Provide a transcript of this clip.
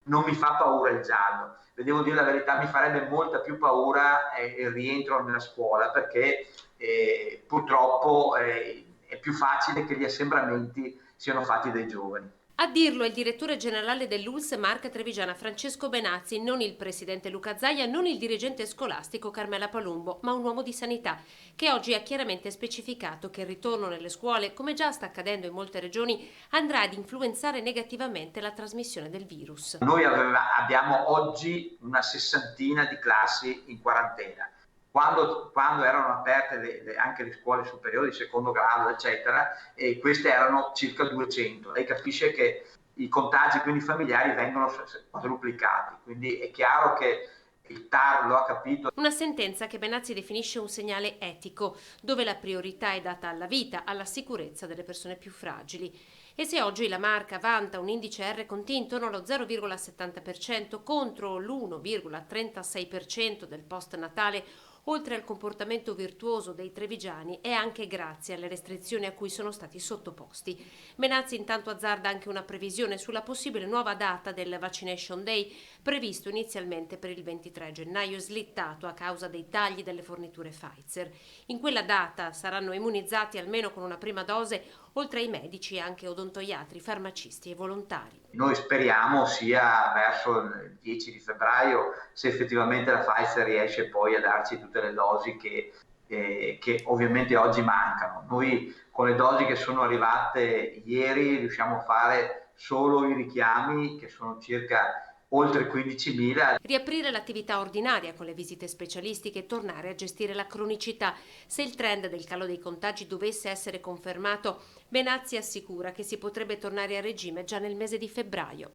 non mi fa paura il giallo. Devo dire la verità, mi farebbe molta più paura il rientro nella scuola, perché purtroppo è più facile che gli assembramenti siano fatti dai giovani. A dirlo è il direttore generale dell'ULSS Marca Trevigiana Francesco Benazzi, non il presidente Luca Zaia, non il dirigente scolastico Carmela Palumbo, ma un uomo di sanità, che oggi ha chiaramente specificato che il ritorno nelle scuole, come già sta accadendo in molte regioni, andrà ad influenzare negativamente la trasmissione del virus. Noi abbiamo oggi una sessantina di classi in quarantena. Quando erano aperte anche le scuole superiori, secondo grado, eccetera, e queste erano circa 200. Lei capisce che i contagi, quindi familiari, vengono quadruplicati. Quindi è chiaro che il TAR lo ha capito. Una sentenza che Benazzi definisce un segnale etico, dove la priorità è data alla vita, alla sicurezza delle persone più fragili. E se oggi la Marca vanta un indice R conti intorno allo 0,70% contro l'1,36% del post Natale, oltre al comportamento virtuoso dei trevigiani, è anche grazie alle restrizioni a cui sono stati sottoposti. Benazzi intanto azzarda anche una previsione sulla possibile nuova data del Vaccination Day, previsto inizialmente per il 23 gennaio, slittato a causa dei tagli delle forniture Pfizer. In quella data saranno immunizzati almeno con una prima dose, oltre ai medici, anche odontoiatri, farmacisti e volontari. Noi speriamo sia verso il 10 di febbraio, se effettivamente la Pfizer riesce poi a darci tutte le dosi che ovviamente oggi mancano. Noi con le dosi che sono arrivate ieri riusciamo a fare solo i richiami, che sono circa oltre 15.000. Riaprire l'attività ordinaria con le visite specialistiche e tornare a gestire la cronicità. Se il trend del calo dei contagi dovesse essere confermato, Benazzi assicura che si potrebbe tornare a regime già nel mese di febbraio.